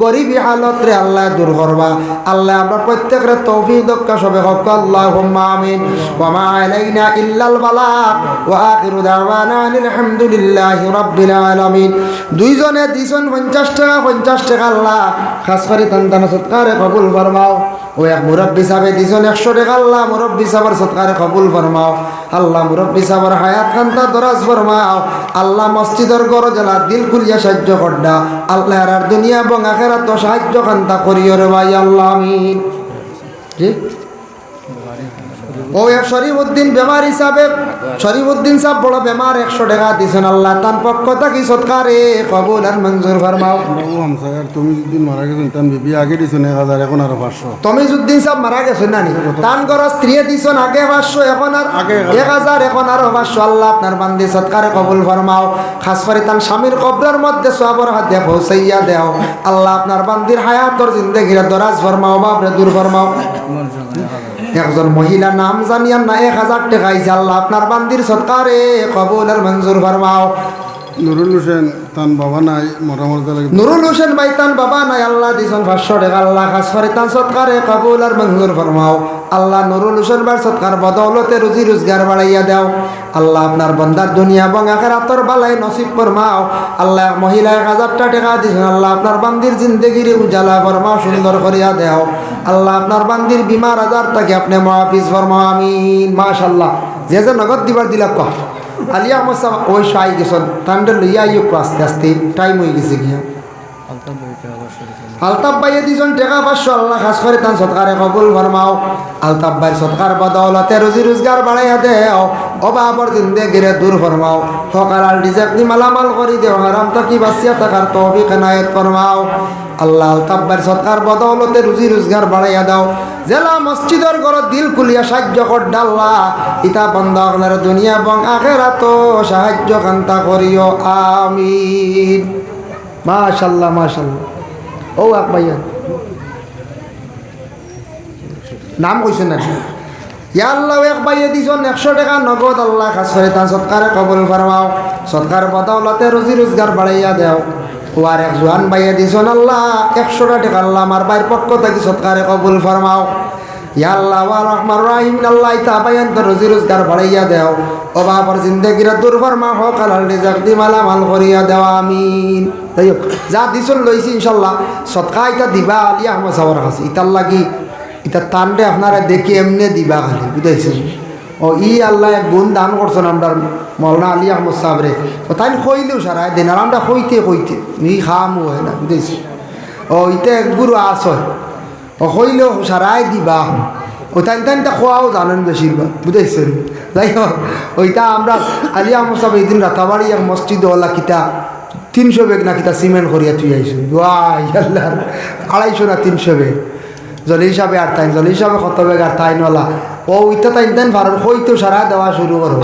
Speaker 1: গরিবী হালত রে আল্লাহ দূর করবা আল্লাহ আমরা প্রত্যেকের তৌফিক দক্কা সবে হক আল্লাহুম্মা আমিন ওয়া মা আলাইনা ইল্লাল বালাগ ওয়া আখিরু দাওয়ানা আলহামদুলিল্লাহি রাব্বিল আলামিন দুইজনে দিছেন 50 টাকা আল্লাহ খাস করে তান সৎকারে কবুল ফরমাও ও এক মুরব্বী সাহেব দিছেন 100 টাকা আল্লাহ মুরব্বী সাহেবের সৎকারে কবুল ফরমাও আল্লাহ মুরব্বী সাহেবের হায়াত খান্তা দরাজ ফরমাও আল্লাহ মসজিদের গরজলা দিল খুলিয়া সাহায্য করডা আল্লাহ আর দুনিয়া এবং আখিরাত সাহায্য খান্তা করিও রে ভাই আল্লাহ আমিন ঠিক ও এক শরীফউদ্দিন বেমার হিসাবে শরীফউদ্দিন সাহেব বড় বেমার 100 টাকা দিছেন আল্লাহ তার পক্ষ থেকে সৎকারে কবুল আর মঞ্জুর ফরমাও
Speaker 2: তুমি যুদ্দিন মারা গেছেন তান বিবি আগে দিছেন 1000 এখন আর 500
Speaker 1: তুমি যুদ্দিন সাহেব মারা গেছেন না নি তান গর স্ত্রী দিছেন আগে 500 এখন আর 1000 এখন আর 500 আল্লাহ আপনার বান্দি সৎকারে কবুল ফরমাও খাস করে তার স্বামীর কবরের মধ্যে সওয়াবের হাতে পৌঁছাইয়া দাও আল্লাহ আপনার বান্দির হায়াতর জিন্দেগির দরাজ ফরমাও বাবরে দূর ফরমাও একজন মহিলা নাম জানিয়া না 1000 টাকা আইছে আল্লাহ আপনার বান্দির সৎকারে কবুল আর মঞ্জুর ফরমাও
Speaker 2: নুরুল হোসেন তান বাবা নাই মরামরদা লাগে
Speaker 1: নুরুল হোসেন ভাই তান বাবা নাই আল্লাহ দিছেন 500 টাকা আল্লাহ খাস করে তান সৎকারে কবুল আর মঞ্জুর ফরমাও আল্লাহ নুরুল হোসেন ভাই সৎকার বদৌলতে রুজি রোজগার বাড়াইয়া দাও আল্লাহ আপনার বান্দার দুনিয়া এবং আখিরাতর বালাই নসিব ফরমাও আল্লাহ মহিলা 1000 টাকা দিছেন আল্লাহ আপনার বান্দির জিন্দেগির উজালা ফরমাও সুন্দর করিয়া দাও আল্লাহ আপনার বান্দির বিমার আজার থেকে আপনি মুআফিজ ফরমাও আমিন মাশাআল্লাহ যে যে নগদ দিবার দিলাক ক আলিয়া মোসাম ওই শাই গেছেন তান্ডে লইয়া আইও আস্তে আস্তে টাইম হয়ে গেছে গিয়া আলতাফ ভাইয়ে দিছেন টাকা 500 আল্লাহ খাস করে তান সৎকারে কবুল ফরমাও আলতাফ ভাই সৎকার বদৌলতে রুজি রোজগার বাড়াইয়া দেও অভাবর জিন্দেগিরে দূর ফরমাও হকার রিজিক দি মালামাল করি দেও হারাম থাকি বাঁচিয়া থাকার তৌফিক এনায়েত ফরমাও আল্লাহ আলতাফ ভাই সৎকার বদৌলতে রুজি রোজগার বাড়াইয়া দাও জেলা মসজিদের ঘর দিল খুলিয়া সাহায্য কর আল্লাহ ইতা বন্ধ আপনার দুনিয়া এবং আখিরাত সাহায্য কান্তা করিও আমিন মাশাআল্লাহ মাশাআল্লাহ ও এক ভাইয়া নাম কইছেন না ইয়া আল্লাহ এক ভাইয়া দিছেন 100 টাকা নগদ আল্লাহ খাস করে তার সৎকারে কবুল ফরমাও সৎকার বদৌলতে রুজি রোজগার বাড়াইয়া দাও ও আর এক জোয়ান ভাইয়া দিছেন আল্লাহ 100 টাকা আল্লাহ আমার ভাইয়ের পক্ষ থেকে সৎকারে কবুল ফরমাও ইয়া আল্লাহ ওয়া রহমান রহিম আল্লাহ ইতা বায়ান তো রুজি রোজগার বাড়াইয়া দাও অভাবর জিন্দেগির দূর ফরমা হোক আল্লাহ রিজিক দি মালামাল করিয়া দাও আমিন তাই যা দিছন লইছি ইনশাআল্লাহ সদকা ইতা দিবা আলী আহমদ সাহেবের কাছে ইতার লাগি ইতা তান্ডে আপনারা দেখি এমনি দিবা খালি বুঝাইছেন ও ই আল্লাহ এক গুণ দান করছেন আমরা মৌলানা আলী আহমদ সাহেবরে ও তাই কইলেও সারা দিন আর আমরা কইতে নি খামও হয় না বুঝাইছি ও ইতে এক গুরু আস হয় ও কইলেও সারাই দিবা ও তাইনটা খোয়াও জানেন বেশিরভাগ বুঝাইছেন যাই হোক ওইটা আমরা আলী আহমদ সাহেব এই দিন রাতাবাড়ি এক মসজিদ ওলা কিতা 300 বেগ না কিতা সিমেন্ট করিয়া তুই আইসুন ওয়াই আল্লাহ 250 না 300 বেগ জলি হিসাবে আর তাই জলি হিসাবে কত বেগ আর তাই নলা ও ওইটা তাইন ভারত হইতেও সারা দেওয়া শুরু করো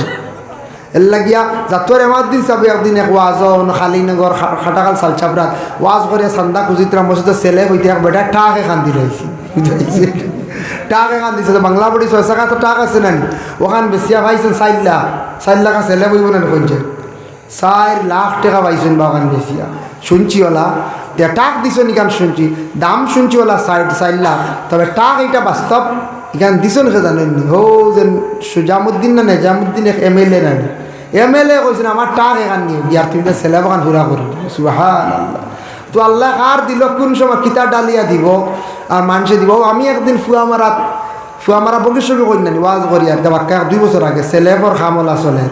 Speaker 1: এর লাগিয়া যাতর এমার দিন চাবি একদিন এক ওয়াজ খালিনগর খাটাকাল সালচাপড়াত ওয়াজ করে সান্দা কুজিতরা মসজিদ ছেলে হইতে এক বেটা টাকে কান্দি রয়েছি টাকে কান্দিছে বাংলা পড়ি 6 টাকা তো টাক আছে নানি ওখান বেশিয়া পাইছেন 4 লাখ ছেলে বইব না কইছে 4 লাখ টাকা পাইছেন বাগান বেশিয়া শুনছি ওলা টাক দিছ নিকান শুনছি দাম শুনছি ওলা 4 লাখ তবে টাক এটা বাস্তব এখান দিছ না জানেননি হো যে সুজামুদ্দিন না নিজামুদ্দিন এক MLA নানি MLA কইছেন আমার টাক এখান নিয়ে ইয়ার তুমি ছেলে বাগান পুরা করি সুবহানাল্লাহ তো আল্লাহ কার দিল কোন সময় কিতা ডালিয়া দিব আর মানুষে দিব আমি একদিন ফুয়ামারা বগিসবি করি নানি ওয়াজ করি আর বাক্কা 2 বছর আগে ছেলেপর খামলা চলে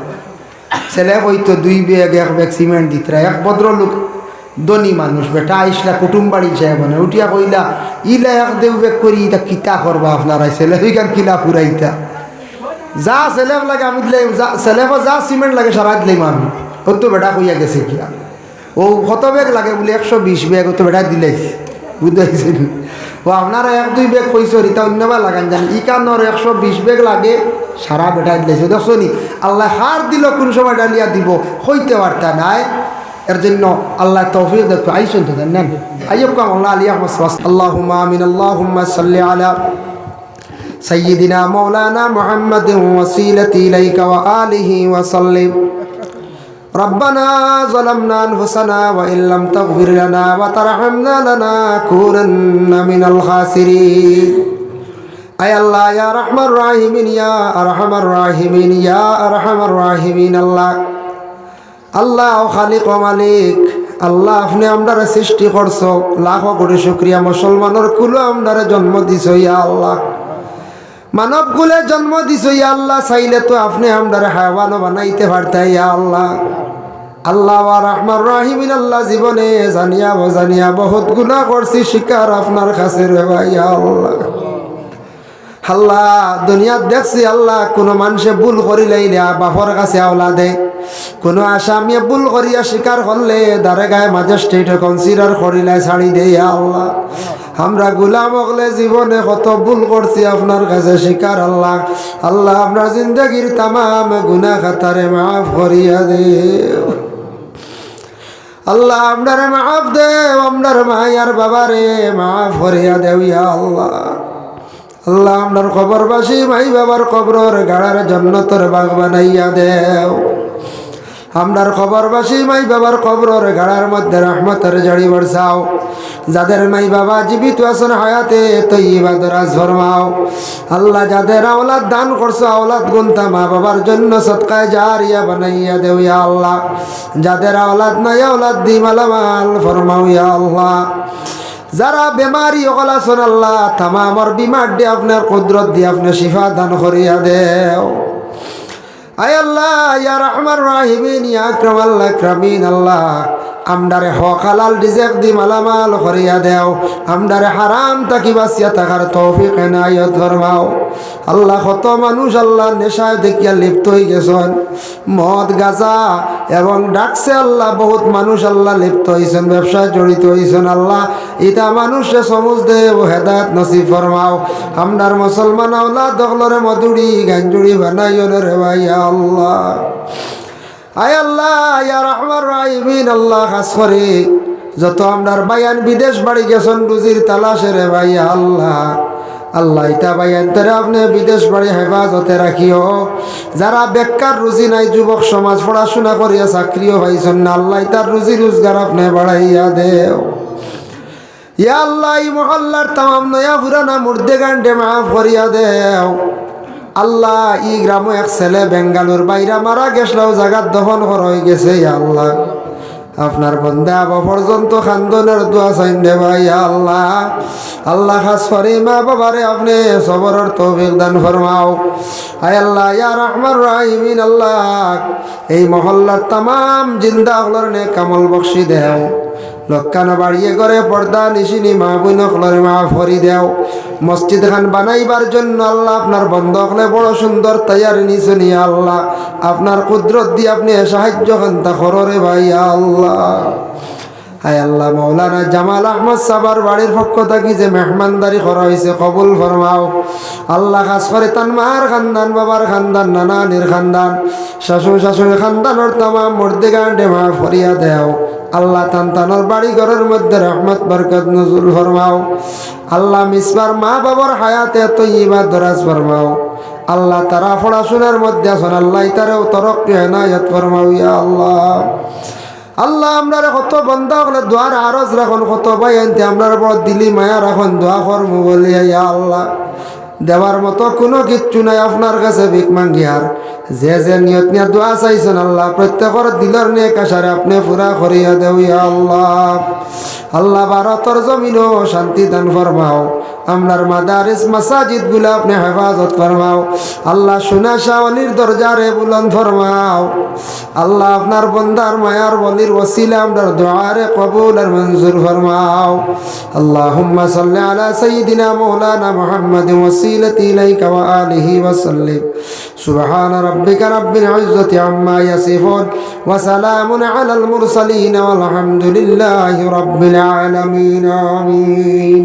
Speaker 1: ছেলে হইতো 2 ব্যাগ 1 ব্যাগ সিমেন্ট দিতরা এক ভদ্রলোক ধনী মানুষ বেটা আইসলা কুটুম বাড়ি যায় মানে উঠিয়া কইলা ইলা এক 2 ব্যাগ করি এটা কিতা করবা আপনারা ছেলে হইকান কিলা ফুরাইতা যা ছেলেক লাগে আমি দিলাম ছেলেক যা সিমেন্ট লাগে সারা দিলাম আমি কত বেটা কইয়া গেছে কিয়া ও কত ব্যাগ লাগে বলে 120 ব্যাগ তো বেটা দিলাইছে বুঝাইছেন ও আপনারা 1-2 ব্যাগ কইছো রিতা অন্যবা লাগান জানি ইকানোর 120 ব্যাগ লাগে সারা বেটা দিলাইছে দেখছো নি আল্লাহ হার দিল কোন সময় ডালিয়া দিব হইতে পারতা নাই এর জন্য আল্লাহ তৌফিক দেখো আইসুন তো নেন আইয়ুব কাম আল্লাহ আলিয়া মাসওয়াস আল্লাহুম্মা আমিন আল্লাহুম্মা সাল্লি আলা সাইয়্যিদিনা মাওলানা মুহাম্মাদিন ওয়াসিলাতি ইলাইকা ওয়া আলিহি ওয়া সাল্লিম ربنا ظلمنا أنفسنا وإن لم تغفر لنا وترحمنا لنكونن من الخاسرين أي الله يا رحمن الراحمين يا أرحم الراحمين يا أرحم الراحمين الله الله খালিক ও মালিক আল্লাহ আপনি আমরার সৃষ্টি করছো লাখো কোটি শুকরিয়া মুসলমানের কুলো আমরার জন্ম দিছো ইয়া আল্লাহ মানব কুলে জন্ম দিছো ইয়া আল্লাহ চাইলে তো আপনি আমরার হায়াওয়ানও বানাইতে পারতেন ইয়া আল্লাহ আল্লাহ ওয়া রহমান রাহিমিন আল্লাহ জীবনে জানিয়া বজানিয়া বহুত গুনাহ করছি শিকার আপনার কাছে রে ভাই আল্লাহ আল্লাহ দুনিয়াত দেখছি আল্লাহ কোনো মানুষে ভুল করিলেই বাপর কাছে আওলাদে কোনো আসামিয়ে ভুল করিয়া স্বীকার করলে দারে গায়ে ম্যাজিস্ট্রেট কনসিডার করিলে ছাড়ি দেয় আল্লাহ আমরা গোলাম হলে জীবনে কত ভুল করছি আপনার কাছে স্বীকার আল্লাহ আল্লাহ আমরা জিন্দগির তামাম গুনাহ খাতারে মাফ করিয়া দেও আল্লাহ আপনারে মাফ দেও আপনার মায়ার বাবারে মাফ করিয়া দেও ইয়া আল্লাহ আল্লাহ আপনার কবরবাসী মাই বাবার কবরের গাড়ার জান্নাতের বাগ বানাইয়া দেও আমরার খবরবাসী মাই বাবার কবরের গাড়ার মধ্যে রহমতের জাড়ি বর্ষাও যাদের মাই বাবা জীবিত আছেন হায়াতে তৈবা দরাজ ফরমাও আল্লাহ যাদের আওলাদ দান করছো আওলাদ গুনতা মা বাবার জন্য সদকায়ে জারিয়া বানাইয়া দেও ইয়া আল্লাহ যাদের আওলাদ নাই আওলাদ দি মালামাল ফরমাও ইয়া আল্লাহ যারা বেমারি ওগল আছেন আল্লাহ তামামর বিমার দিয়ে আপনার কুদরত দিয়ে আপনি শিফা দান করিয়া দেও আয় আল্লাহ ইয়া রহমান রাহিমিন ইয়া আকরামাল আকরামিন আল্লাহ আমদারে হক হালাল রিজিক দি মালামাল করিয়া দেও আমদারে হারাম তাকি বাঁচিয়া থাকার তৌফিক এনায়েত ফরমাও আল্লাহ কত মানুষ আল্লাহ নেশায় দেখিয়া লিপ্ত হয়ে গেছেন মদ গাঁজা এবং ডাকছে আল্লাহ বহুত মানুষ আল্লাহ লিপ্ত হয়েছেন ব্যবসায় জড়িত হয়েছেন আল্লাহ ইটা মানুষে সমুজ দেব হেদায়ত নসিব ফরমাও আমদার মুসলমান আওলাদ দখলরে মধুরি গাঞ্জুড়ি বানাইও রে ভাই আল্লাহ আয় আল্লাহ ইয়া রহমান রাহিমিন আল্লাহ খাস করে যত আমরার বায়ান বিদেশ বাড়ি গেছেন রুজির তালাশে রে ভাই আল্লাহ আল্লাহ ইটা বায়ান তেরে আপনি বিদেশ বাড়ি হেফাজতে রাখিও যারা বেকার রুজি নাই যুবক সমাজ পড়াশোনা করিয়া চাকরিও পাইছেন না আল্লাহ ইটার রুজি রোজগার আপনি বাড়াইয়া দেও ইয়া আল্লাহ এই মহল্লার তামাম নয়া পুরানা মুর্দে গান্ডে মাফ করিয়া দেও আল্লাহ ই গ্রামে এক ছেলে বেঙ্গালুর বাইরা মারা গেছলাও জায়গার দফন করা হয়ে গেছে আল্লাহ আপনার বন্দে আবা পর্যন্ত খান্দনের দোয়া চাইন দে ভাই আল্লাহ আল্লাহ খাস করে মা বাবারে আপনি সবরের তৌফিক দান ফরমাও আয় আল্লাহ ইয়া রহমান রাহিমিন আল্লাহ এই মহল্লার তামাম জিন্দা হলর নে কামল বখশি দেও লক্ষানা বাড়িয়ে করে পর্দা নিশিনি মা বইন হলরে মা ফরি দেও মসজিদ খান বানাইবার জন্য আল্লাহ আপনার বন্ধ হলে বড় সুন্দর তৈয়ারি নিছনি আল্লাহ আপনার কুদরত দিয়ে আপনি সাহায্য খান্তা কররে ভাই আল্লাহ হায় আল্লাহ মৌলানা জামাল আহমদ সাবার বাড়ির পক্ষ থাকি যে মেহমানদারি করা হয়েছে কবুল ফরমাও আল্লাহ খাস করে তার মার খানদান বাবার খানদান নানানির খানদান শাশুড়ি শাশুড়ি খানদানোর তামাম মর্দিগান ডেমা ফরিয়া দেও আল্লাহ তানতানোর বাড়ি ঘরের মধ্যে রহমত বরকত নজুল ফরমাও আল্লাহ মিসবার মা বাবার হায়াতে তৈবা দরাজ ফরমাও আল্লাহ তারা পড়াশোনার মধ্যে আছেন আল্লাহ তারাও তরক্কি এনায়েত ফরমাও ইয়া আল্লাহ আল্লাহ আমরা কত বন্ধা হলে দোয়ার আরজ রাখুন কত ভাই আনতে আমরা বড় দিলি মায়া রাখুন দোয়া করবো বলিয়া ইয়া আল্লাহ দেওয়ার মতো কোনো কিচ্ছু নাই আপনার কাছে ভিক মাঙ্গিয়ার যে যে নিয়ত নিয়ে দোয়া চাইছেন আল্লাহ প্রত্যেকের দিলের নিয়ে কাছারে আপনি পুরা করিয়া দেও ইয়া আল্লাহ আল্লাহ ভারতের জমিনও শান্তি দান ফরমাও আমরার মাদারিস মাসাজিদ গুলা আপনি হেফাজত ফরমাও আল্লাহ সুনা শাওয়ালির দরজারে বুলন্দ ফরমাও আল্লাহ আপনার বন্দার মায়ার বলির ওসিলা আমরার দোয়ারে কবুল আর মঞ্জুর ফরমাও আল্লাহুম্মা সাল্লি আলা সাইয়্যিদিনা মাওলানা মুহাম্মাদিন ওয়াসিলাতি ইলাইকা ওয়া আলিহি ওয়া সাল্লিম সুবহানা রাব্বিকা রাব্বিল ইজ্জাতি আম্মা ইয়াসিফুন ওয়া সালামুন আলাল মুরসালিন ওয়াল হামদুলিল্লাহি রাব্বিল আলামিন আমিন।